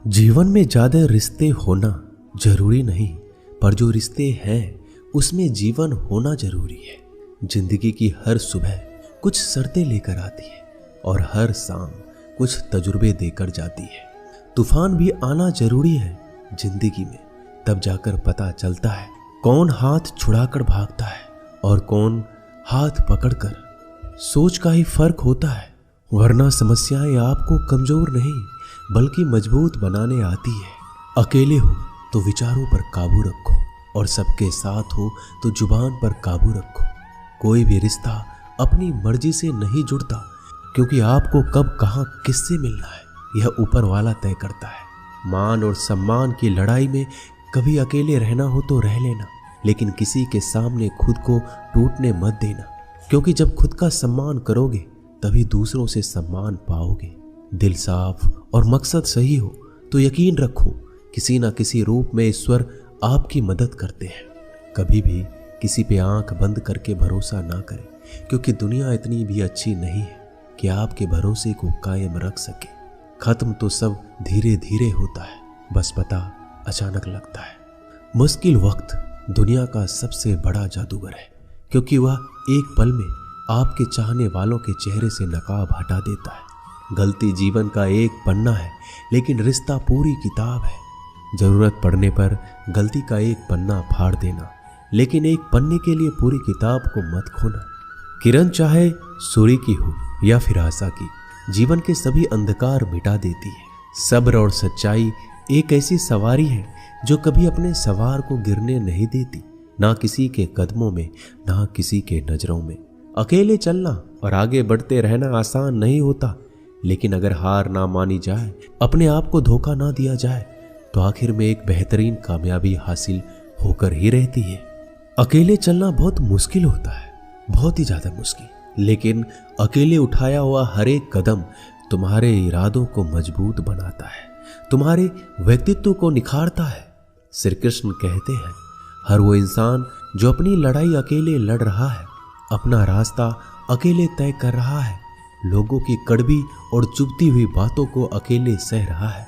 जीवन में ज्यादा रिश्ते होना जरूरी नहीं, पर जो रिश्ते हैं उसमें जीवन होना जरूरी है। जिंदगी की हर सुबह कुछ शर्तें लेकर आती है और हर शाम कुछ तजुर्बे देकर जाती है। तूफान भी आना जरूरी है जिंदगी में, तब जाकर पता चलता है कौन हाथ छुड़ाकर भागता है और कौन हाथ पकड़कर। सोच का ही फर्क होता है, वरना समस्याएं आपको कमजोर नहीं बल्कि मजबूत बनाने आती है। अकेले हो तो विचारों पर काबू रखो और सबके साथ हो तो जुबान पर काबू रखो। कोई भी रिश्ता अपनी मर्जी से नहीं जुड़ता, क्योंकि आपको कब कहां किससे मिलना है यह ऊपर वाला तय करता है। मान और सम्मान की लड़ाई में कभी अकेले रहना हो तो रह लेना, लेकिन किसी के सामने खुद को टूटने मत देना, क्योंकि जब खुद का सम्मान करोगे तभी दूसरों से सम्मान पाओगे। दिल साफ और मकसद सही हो तो यकीन रखो किसी न किसी रूप में ईश्वर आपकी मदद करते हैं। कभी भी किसी पे आंख बंद करके भरोसा ना करें, क्योंकि दुनिया इतनी भी अच्छी नहीं है कि आपके भरोसे को कायम रख सके। खत्म तो सब धीरे धीरे होता है, बस पता अचानक लगता है। मुश्किल वक्त दुनिया का सबसे बड़ा जादूगर है, क्योंकि वह एक पल में आपके चाहने वालों के चेहरे से नकाब हटा देता है। गलती जीवन का एक पन्ना है, लेकिन रिश्ता पूरी किताब है। जरूरत पड़ने पर गलती का एक पन्ना फाड़ देना, लेकिन एक पन्ने के लिए पूरी किताब को मत खोना। किरण चाहे सूर्य की हो या फिर आशा की, जीवन के सभी अंधकार मिटा देती है। सब्र और सच्चाई एक ऐसी सवारी है जो कभी अपने सवार को गिरने नहीं देती, ना किसी के कदमों में ना किसी के नजरों में। अकेले चलना और आगे बढ़ते रहना आसान नहीं होता, लेकिन अगर हार ना मानी जाए, अपने आप को धोखा ना दिया जाए, तो आखिर में एक बेहतरीन कामयाबी हासिल होकर ही रहती है। अकेले चलना बहुत मुश्किल होता है, बहुत ही ज्यादा मुश्किल, लेकिन अकेले उठाया हुआ हर एक कदम तुम्हारे इरादों को मजबूत बनाता है, तुम्हारे व्यक्तित्व को निखारता है। श्री कृष्ण कहते हैं, हर वो इंसान जो अपनी लड़ाई अकेले लड़ रहा है, अपना रास्ता अकेले तय कर रहा है, लोगों की कड़वी और चुभती हुई बातों को अकेले सह रहा है,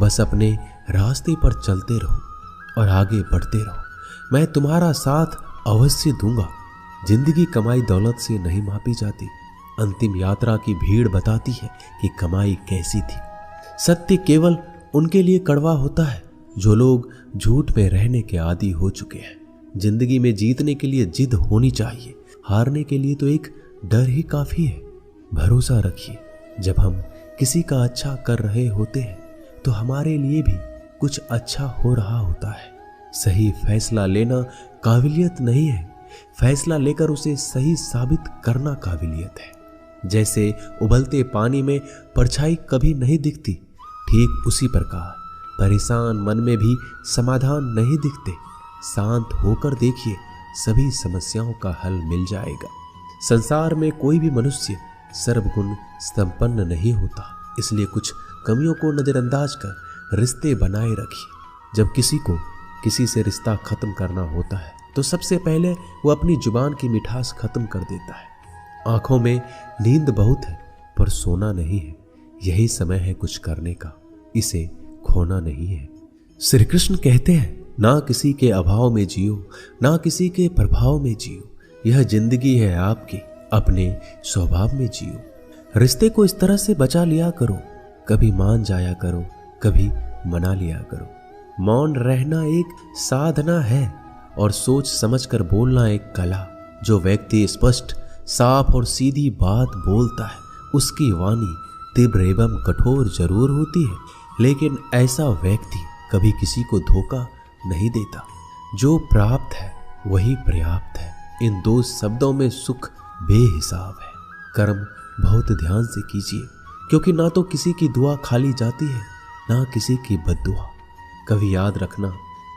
बस अपने रास्ते पर चलते रहो और आगे बढ़ते रहो। मैं तुम्हारा साथ अवश्य दूंगा। जिंदगी कमाई दौलत से नहीं मापी जाती, अंतिम यात्रा की भीड़ बताती है कि कमाई कैसी थी। सत्य केवल उनके लिए कड़वा होता है जो लोग झूठ में रहने के आदी हो चुके हैं। जिंदगी में जीतने के लिए जिद होनी चाहिए, हारने के लिए तो एक डर ही काफी है। भरोसा रखिए, जब हम किसी का अच्छा कर रहे होते हैं तो हमारे लिए भी कुछ अच्छा हो रहा होता है। सही फैसला लेना काबिलियत नहीं है, फैसला लेकर उसे सही साबित करना काबिलियत है। जैसे उबलते पानी में परछाई कभी नहीं दिखती, ठीक उसी प्रकार परेशान मन में भी समाधान नहीं दिखते। शांत होकर देखिए, सभी समस्याओं का हल मिल जाएगा। संसार में कोई भी मनुष्य सर्वगुण संपन्न नहीं होता, इसलिए कुछ कमियों को नजरअंदाज कर रिश्ते बनाए रखिए। जब किसी को किसी से रिश्ता खत्म करना होता है तो सबसे पहले वो अपनी जुबान की मिठास खत्म कर देता है। आंखों में नींद बहुत है पर सोना नहीं है, यही समय है कुछ करने का, इसे खोना नहीं है। श्री कृष्ण कहते हैं, ना किसी के अभाव में जियो, ना किसी के प्रभाव में जियो। यह जिंदगी है आपकी, अपने स्वभाव में जियो। रिश्ते को इस तरह से बचा लिया करो, कभी मान जाया करो, कभी मना लिया करो। मौन रहना एक साधना है और सोच समझकर बोलना एक कला। जो व्यक्ति स्पष्ट, साफ और सीधी बात बोलता है, उसकी वाणी तीव्र एवं कठोर जरूर होती है, लेकिन ऐसा व्यक्ति कभी किसी को धोखा नहीं देता। जो प्राप्त है वही पर्याप्त है। इन दो शब्दों में सुख बेहिसाब है। कर्म बहुत ध्यान से कीजिए, क्योंकि ना तो किसी की दुआ खाली जाती है, ना किसी की बद्दुआ। कभी याद रखना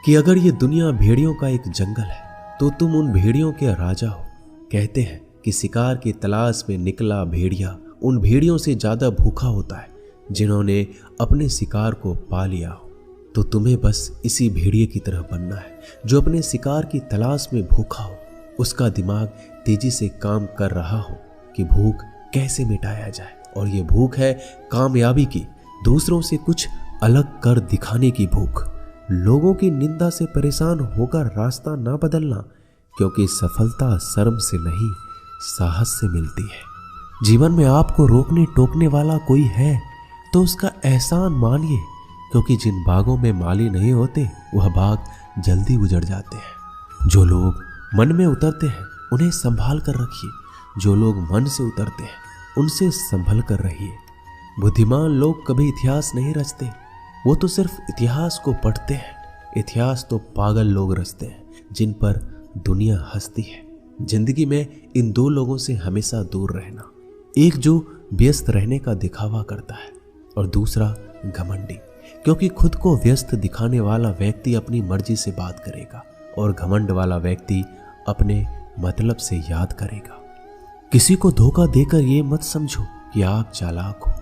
कि अगर ये दुनिया भेड़ियों का एक जंगल है तो तुम उन भेड़ियों के राजा हो। कहते हैं कि शिकार की तलाश में निकला भेड़िया उन भेड़ियों से ज्यादा भूखा होता है जिन्होंने अपने शिकार को पा लिया हो। तो तुम्हें बस इसी भेड़िए की तरह बनना है जो अपने शिकार की तलाश में भूखा हो। उसका दिमाग तेजी से काम कर रहा हो कि भूख कैसे मिटाया जाए, और ये भूख है कामयाबी की, दूसरों से कुछ अलग कर दिखाने की भूख, लोगों की निंदा से परेशान होकर रास्ता ना बदलना, क्योंकि सफलता शर्म से नहीं साहस से मिलती है। जीवन में आपको रोकने टोकने वाला कोई है तो उसका एहसान मानिए, क्योंकि जिन बागों में माली नहीं होते वह बाग जल्दी उजड़ जाते हैं। जो लोग मन में उतरते हैं उन्हें संभाल कर रखिए, जो लोग मन से उतरते हैं उनसे संभल कर रहिए। बुद्धिमान लोग कभी इतिहास नहीं रचते, वो तो सिर्फ इतिहास को पढ़ते हैं। इतिहास तो पागल लोग रचते हैं जिन पर दुनिया हंसती है। जिंदगी में इन दो लोगों से हमेशा दूर रहना, एक जो व्यस्त रहने का दिखावा करता है और दूसरा घमंडी, क्योंकि खुद को व्यस्त दिखाने वाला व्यक्ति अपनी मर्जी से बात करेगा और घमंड वाला व्यक्ति अपने मतलब से याद करेगा। किसी को धोखा देकर ये मत समझो कि आप चालाक हो,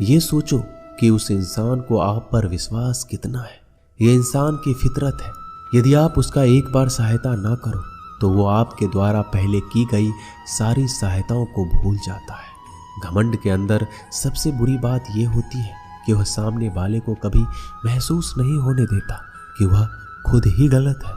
ये सोचो कि उस इंसान को आप पर विश्वास कितना है। ये इंसान की फितरत है, यदि आप उसका एक बार सहायता ना करो तो वो आपके द्वारा पहले की गई सारी सहायताओं को भूल जाता है। घमंड के अंदर सबसे बुरी बात यह होती है कि वह सामने वाले को कभी महसूस नहीं होने देता कि वह खुद ही गलत है।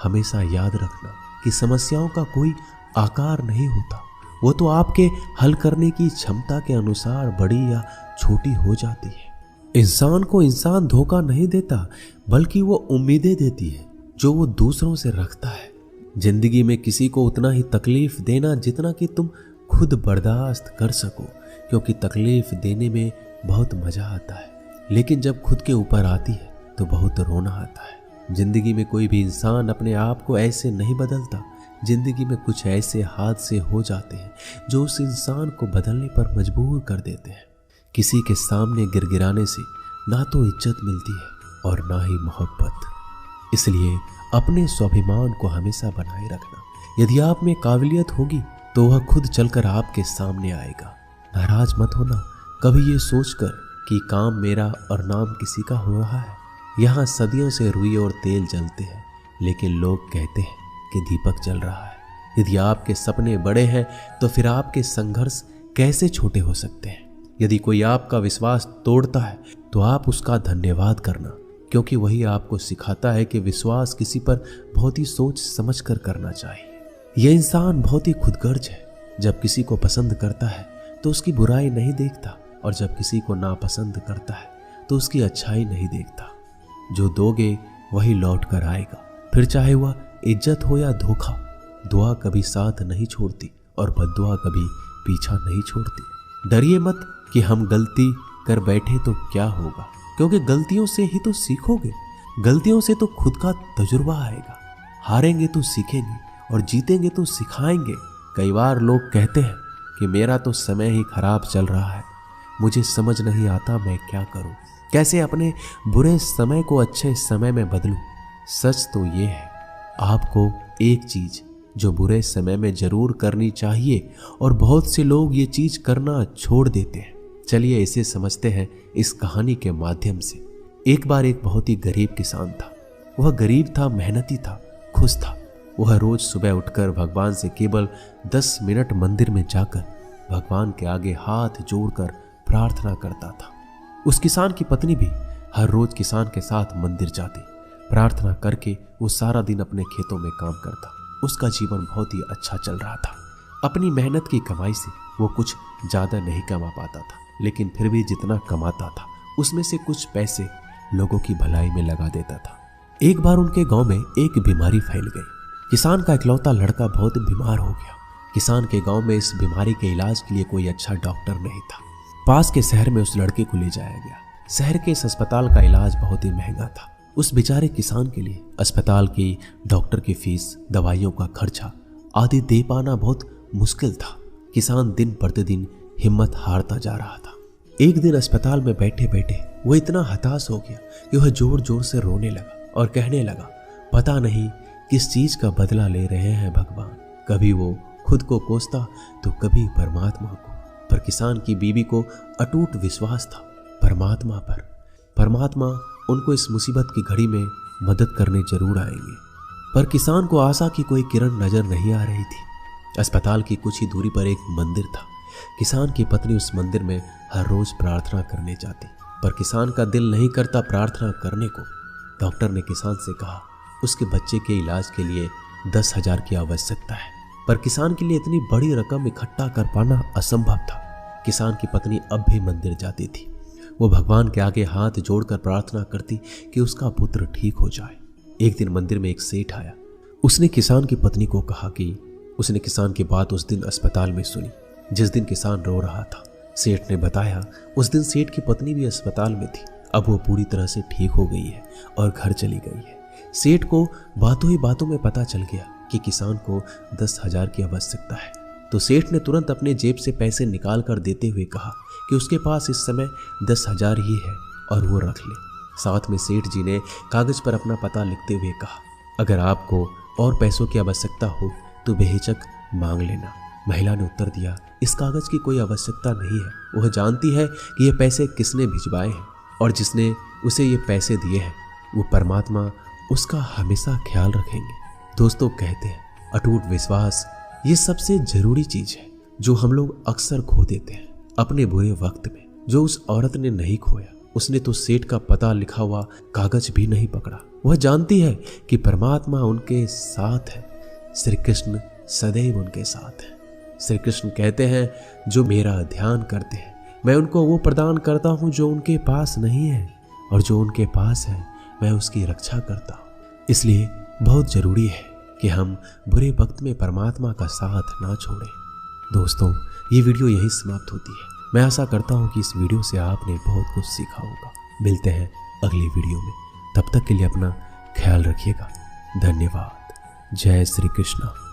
हमेशा याद रखना कि समस्याओं का कोई आकार नहीं होता, वो तो आपके हल करने की क्षमता के अनुसार बड़ी या छोटी हो जाती है। इंसान को इंसान धोखा नहीं देता, बल्कि वो उम्मीदें देती है जो वो दूसरों से रखता है। जिंदगी में किसी को उतना ही तकलीफ देना जितना कि तुम खुद बर्दाश्त कर सको, क्योंकि तकलीफ देने में बहुत मजा आता है, लेकिन जब खुद के ऊपर आती है तो बहुत रोना आता है। जिंदगी में कोई भी इंसान अपने आप को ऐसे नहीं बदलता। जिंदगी में कुछ ऐसे हादसे हो जाते हैं जो उस इंसान को बदलने पर मजबूर कर देते हैं। किसी के सामने गिड़गिड़ाने से ना तो इज्जत मिलती है और ना ही मोहब्बत। इसलिए अपने स्वाभिमान को हमेशा बनाए रखना। यदि आप में काबिलियत होगी तो वह खुद चलकर आपके सामने आएगा। नाराज मत होना कभी ये सोचकर कि काम मेरा और नाम किसी का हो रहा है। यहाँ सदियों से रुई और तेल जलते हैं, लेकिन लोग कहते हैं कि दीपक जल रहा है। यदि आपके सपने बड़े हैं तो फिर आपके संघर्ष कैसे छोटे हो सकते हैं। यदि कोई आपका विश्वास तोड़ता है तो आप उसका धन्यवाद करना, क्योंकि वही आपको सिखाता है कि विश्वास किसी पर बहुत ही सोच समझ कर करना चाहिए। यह इंसान बहुत ही खुदगर्ज है। जब किसी को पसंद करता है तो उसकी बुराई नहीं देखता, और जब किसी को नापसंद करता है तो उसकी अच्छाई नहीं देखता। जो दोगे वही लौट कर आएगा, फिर चाहे वह इज्जत हो या धोखा। दुआ कभी साथ नहीं छोड़ती और बद्दुआ कभी पीछा नहीं छोड़ती। डरिए मत कि हम गलती कर बैठे तो क्या होगा, क्योंकि गलतियों से ही तो सीखोगे। गलतियों से तो खुद का तजुर्बा आएगा। हारेंगे तो सीखेंगे और जीतेंगे तो सिखाएंगे। कई बार लोग कहते हैं कि मेरा तो समय ही खराब चल रहा है, मुझे समझ नहीं आता मैं क्या करूं, कैसे अपने बुरे समय को अच्छे समय में बदलूं। सच तो ये है, आपको एक चीज जो बुरे समय में जरूर करनी चाहिए और बहुत से लोग ये चीज करना छोड़ देते हैं। चलिए इसे समझते हैं इस कहानी के माध्यम से। एक बार एक बहुत ही गरीब किसान था। वह गरीब था, मेहनती था, खुश था। वह रोज सुबह उठकर भगवान से केवल 10 मिनट मंदिर में जाकर भगवान के आगे हाथ जोड़कर प्रार्थना करता था। उस किसान की पत्नी भी हर रोज किसान के साथ मंदिर जाती। प्रार्थना करके वो सारा दिन अपने खेतों में काम करता। उसका जीवन बहुत ही अच्छा चल रहा था। अपनी मेहनत की कमाई से वो कुछ ज्यादा नहीं कमा पाता था, लेकिन फिर भी जितना कमाता था उसमें से कुछ पैसे लोगों की भलाई में लगा देता था। एक बार उनके गांव में एक बीमारी फैल गई। किसान का इकलौता लड़का बहुत बीमार हो गया। किसान के गांव में इस बीमारी के इलाज के लिए कोई अच्छा डॉक्टर नहीं था। पास के शहर में उस लड़के को ले जाया गया। शहर के इस अस्पताल का इलाज बहुत ही महंगा था। उस बेचारे किसान के लिए अस्पताल की डॉक्टर की फीस, दवाइयों का खर्चा आदि दे पाना बहुत मुश्किल था। किसान दिन प्रतिदिन हिम्मत हारता जा रहा था। एक दिन अस्पताल में बैठे बैठे वो इतना हताश हो गया कि वह जोर जोर से रोने लगा और कहने लगा, पता नहीं किस चीज का बदला ले रहे हैं भगवान। कभी वो खुद को कोसता तो कभी परमात्मा को। पर किसान की बीवी को अटूट विश्वास था परमात्मा पर। परमात्मा उनको इस मुसीबत की घड़ी में मदद करने जरूर आएंगे। पर किसान को आशा की कोई किरण नजर नहीं आ रही थी। अस्पताल की कुछ ही दूरी पर एक मंदिर था। किसान की पत्नी उस मंदिर में हर रोज प्रार्थना करने जाती। पर किसान का दिल नहीं करता प्रार्थना करने को। डॉक्टर ने किसान से कहा उसके बच्चे के इलाज के लिए 10,000 की आवश्यकता है, पर किसान के लिए इतनी बड़ी रकम इकट्ठा कर पाना असंभव था। किसान की पत्नी अब भी मंदिर जाती थी। वो भगवान के आगे हाथ जोड़कर प्रार्थना करती कि उसका पुत्र ठीक हो जाए। एक दिन मंदिर में एक सेठ आया। उसने किसान की पत्नी को कहा कि उसने किसान की बात उस दिन अस्पताल में सुनी जिस दिन किसान रो रहा था। सेठ ने बताया उस दिन सेठ की पत्नी भी अस्पताल में थी। अब वो पूरी तरह से ठीक हो गई है और घर चली गई है। सेठ को बातों ही बातों में पता चल गया कि किसान को 10,000 की आवश्यकता है। तो सेठ ने तुरंत अपने जेब से पैसे निकाल कर देते हुए कहा कि उसके पास इस समय 10,000 ही है और वो रख ले। साथ में सेठ जी ने कागज पर अपना पता लिखते हुए कहा अगर आपको और पैसों की आवश्यकता हो तो बेहिचक मांग लेना। महिला ने उत्तर दिया इस कागज की कोई आवश्यकता नहीं है। वह जानती है कि ये पैसे किसने भिजवाए हैं और जिसने उसे ये पैसे दिए हैं वो परमात्मा उसका हमेशा ख्याल रखेंगे। दोस्तों कहते हैं अटूट विश्वास ये सबसे जरूरी चीज है जो हम लोग अक्सर खो देते हैं अपने बुरे वक्त में। जो उस औरत ने नहीं खोया उसने तो सेठ का पता लिखा हुआ कागज भी नहीं पकड़ा। वह जानती है कि परमात्मा उनके साथ है, श्री कृष्ण सदैव उनके साथ है। श्री कृष्ण कहते हैं जो मेरा ध्यान करते हैं मैं उनको वो प्रदान करता हूँ जो उनके पास नहीं है, और जो उनके पास है मैं उसकी रक्षा करता हूँ। इसलिए बहुत जरूरी है कि हम बुरे वक्त में परमात्मा का साथ ना छोड़ें। दोस्तों ये वीडियो यही समाप्त होती है। मैं आशा करता हूँ कि इस वीडियो से आपने बहुत कुछ सीखा होगा। मिलते हैं अगली वीडियो में, तब तक के लिए अपना ख्याल रखिएगा। धन्यवाद। जय श्री कृष्ण।